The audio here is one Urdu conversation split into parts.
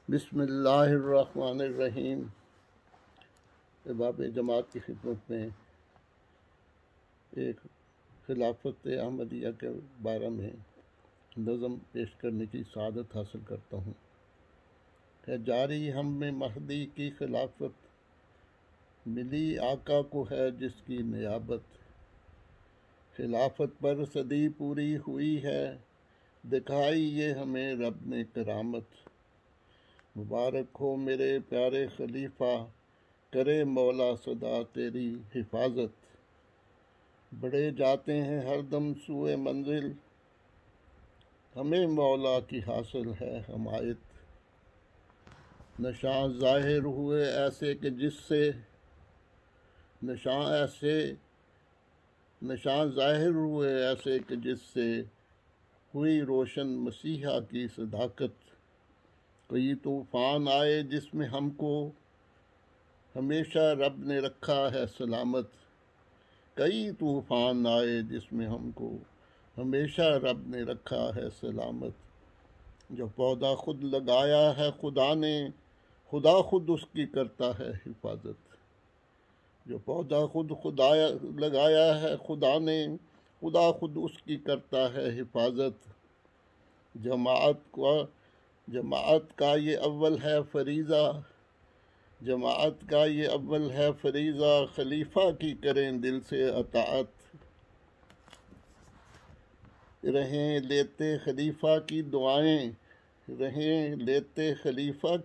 بسم اللہ الرحمن الرحیم۔ احباب جماعت کی خدمت میں ایک خلافت احمدیہ کے بارے میں نظم پیش کرنے کی سعادت حاصل کرتا ہوں۔ ہے جاری ہم میں مہدی کی خلافت، ملی آقا کو ہے جس کی نیابت۔ خلافت پر صدی پوری ہوئی ہے، دکھائی یہ ہمیں رب نے کرامت۔ مبارک ہو میرے پیارے خلیفہ، کرے مولا سدا تیری حفاظت۔ بڑھے جاتے ہیں ہر دم سوئے منزل، ہمیں مولا کی حاصل ہے حمایت۔ نشاں ظاہر ہوئے ایسے کہ جس سے ہوئی روشن مسیحا کی صداقت۔ کئی طوفان آئے جس میں ہم کو ہمیشہ رب نے رکھا ہے سلامت۔ کئی طوفان آئے جس میں ہم کو ہمیشہ رب نے رکھا ہے سلامت۔ جو پودا خود لگایا ہے خدا نے، خدا خود اس کی کرتا ہے حفاظت۔ جو پودا خدا لگایا ہے خدا نے، خدا خود اس کی کرتا ہے حفاظت۔ جماعت کا یہ اول ہے فریضہ، خلیفہ کی کریں دل سے اطاعت۔ رہیں لیتے خلیفہ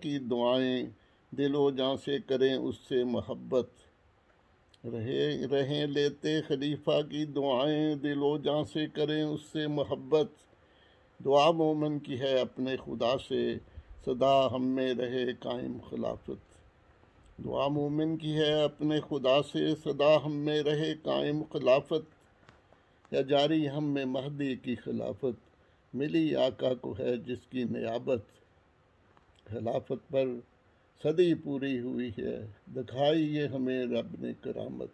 کی دعائیں، دل و جاں سے کریں اس سے محبت۔ رہیں لیتے خلیفہ کی دعائیں، دل و جاں سے کریں اس سے محبت۔ دعا مومن کی ہے اپنے خدا سے، سدا ہم میں رہے قائم خلافت۔ دعا مومن کی ہے اپنے خدا سے، سدا ہم میں رہے قائم خلافت۔ یا جاری ہم میں مہدی کی خلافت، ملی آقا کو ہے جس کی نیابت۔ خلافت پر صدی پوری ہوئی ہے، دکھائی یہ ہمیں رب نے کرامت۔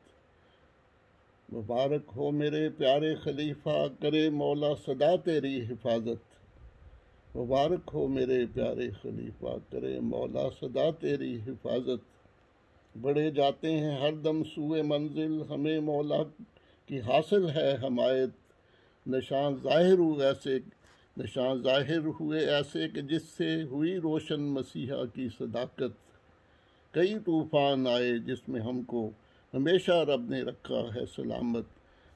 مبارک ہو میرے پیارے خلیفہ، کرے مولا سدا تیری حفاظت۔ مبارک ہو میرے پیارے خلیفہ، کرے مولا سدا تیری حفاظت۔ بڑھے جاتے ہیں ہر دم سوئے منزل، ہمیں مولا کی حاصل ہے حمایت۔ نشاں ظاہر ہوئے ایسے کہ جس سے ہوئی روشن مسیحا کی صداقت۔ کئی طوفان آئے جس میں ہم کو ہمیشہ رب نے رکھا ہے سلامت۔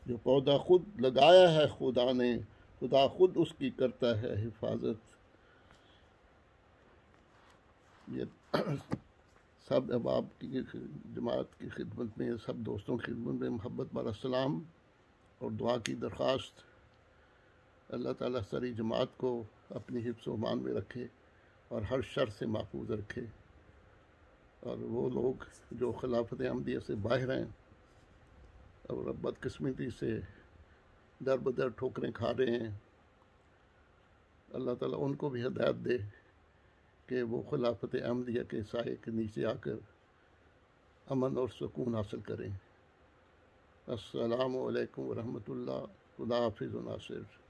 جو پودا خود لگایا ہے خدا نے، خدا خود اس کی کرتا ہے حفاظت۔ یہ سب احباب کی جماعت کی خدمت میں، سب دوستوں کی خدمت میں محبت بھرا سلام اور دعا کی درخواست۔ اللہ تعالیٰ ساری جماعت کو اپنی حفظ و امان میں رکھے اور ہر شر سے محفوظ رکھے، اور وہ لوگ جو خلافت احمدیہ سے باہر ہیں اور بدقسمتی سے در بدر ٹھوکریں کھا رہے ہیں، اللہ تعالیٰ ان کو بھی ہدایت دے کہ وہ خلافت احمدیہ کے سائے کے نیچے آ کر امن اور سکون حاصل کریں۔ السلام علیکم ورحمۃ اللہ۔ خدا حافظ و ناصر۔